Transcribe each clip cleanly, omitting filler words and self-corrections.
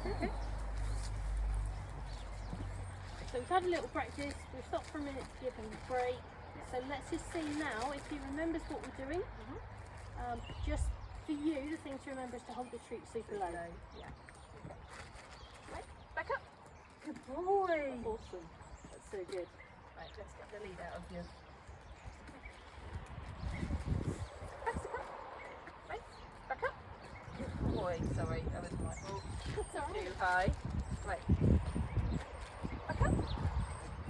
Okay. So we've had a little practice, we've stopped for a minute to give him a break. So let's just see now if he remembers what we're doing. Just for you, the thing to remember is to hold the treat super low. Yeah. Okay. Right, back up. Good boy. Awesome. That's so good. Right, let's get the lead out of you. Right, back up. Good boy. Sorry, that was my fault. That's all right. Too high. Right. Back up.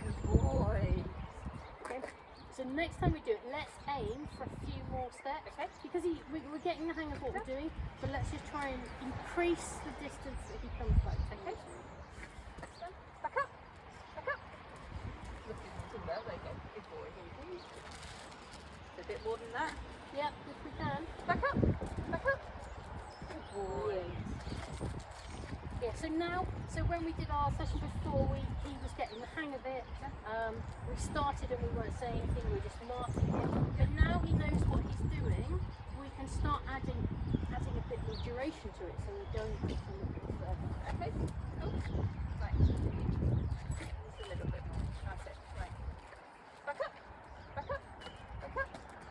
Good boy. Okay. So next time we do it, let's aim for a few more steps. Okay. Because we're getting the hang of what we're doing, so let's just try and increase the distance that he comes back. Okay. Back up. Back up. Look at the timber. There you go. Good boy. A bit more than that. Yep, if we can. Back up. Back up. Good boy. Yeah, so now, when we did our session before, he was getting the hang of it. We started and we weren't saying anything, we were just marking it. But now he knows what he's doing, we can start adding a bit more duration to it, so we don't get a little bit further. Okay. Cool. Right. Just a little bit more. That's it. Right. Back up. Back up. Back up.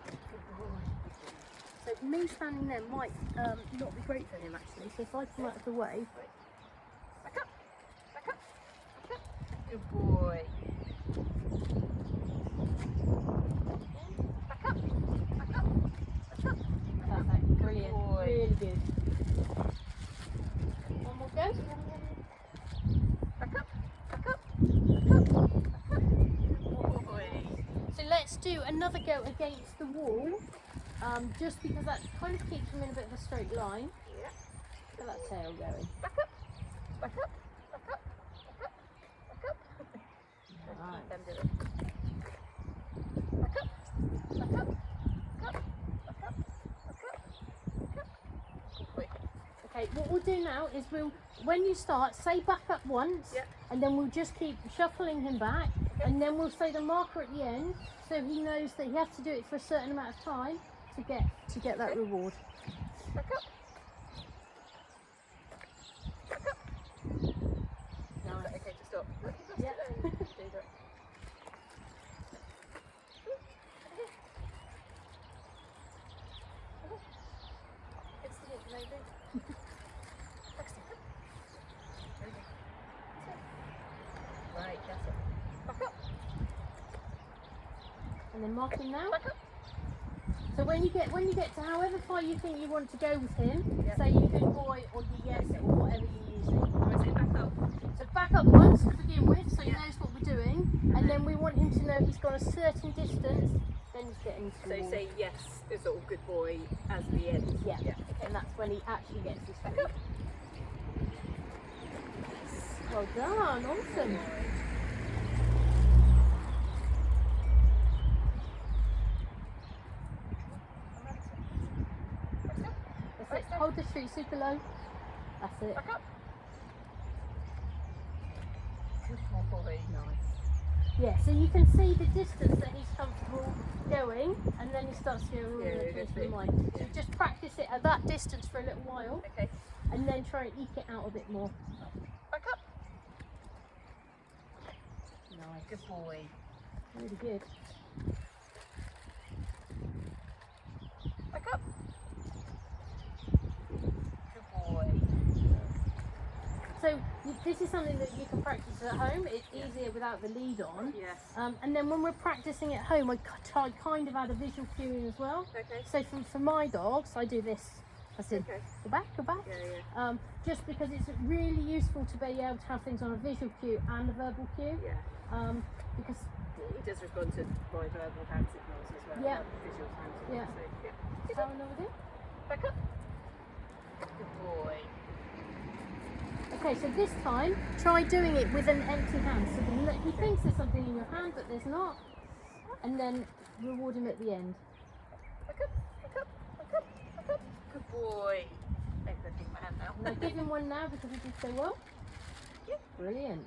Good boy. So me standing there might not be great for him actually, so if I come out of the way. Back up. Back up. Back up. Good boy. Back up. Back up. Back up. Perfect, brilliant, boy. really good. One more go. Back up. Back up. Back up. Back up. Good boy. So let's do another go against the wall, just because that kind of keeps him in a bit of a straight line. Yeah. Get that tail going. Back up. Back up. Back up. Back up. Back up. Nice. Keep them doing. Back up. Back up. Back up. Back up. Back up. Back up. Good boy. Okay, what we'll do now is when you start, say back up once, Yeah. and then we'll just keep shuffling him back, and then we'll say the marker at the end, so he knows that he has to do it for a certain amount of time to get that reward. Back up. Back up. Now is it okay to stop? Yeah. Do that. It's the hip, maybe. Right, that's it. Back up. And then mark him now. Back up. So when you get to however far you think you want to go with him, Yeah. say you good boy or you yes or whatever you're using. I say back up. So back up once to begin with, so he Yeah. knows what we're doing, and then we want him to know he's gone a certain distance, then he's getting to the So wall. say yes, a sort of good boy as the end. Yeah. Yeah. And that's when he actually gets his Back food. up. Well done, awesome. That's it. Hold the tree super low. That's it. Back up. Good boy. Nice. Yeah, so you can see the distance that he's comfortable going, and then he starts to go, Yeah, change that's my it. mind. So Yeah. just practice it at that distance for a little while, Okay. and then try and eke it out a bit more. Back up. Nice. Good boy. Really good. Back up. Good boy. So this is something that you can practice at home. It's easier without the lead on. Yes. And then when we're practicing at home, I kind of add a visual cue in as well. Okay. So for my dogs, I do this. As in, Okay. go back, go back. Yeah, yeah. Just because it's really useful to be able to have things on a visual cue and a verbal cue. Yeah. Because He does respond to my verbal hand signals as well. Yeah. Like visual hand signals. Yeah. So, yeah. have another do. Back up. Good boy. Okay, so this time, try doing it with an empty hand. So he thinks there's something in your hand, but there's not. And then reward him at the end. Back up. Back up. Back up. Back up. Good boy. Maybe I think my hand now. Now give him one now because he did so well. Yeah. Brilliant.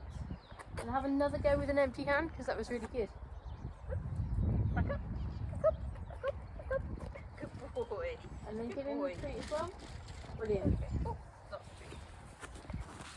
And have another go with an empty hand because that was really good. Back up. Back up. Back up. Back up. Good boy. And then Good give him boy. a treat as well. Brilliant.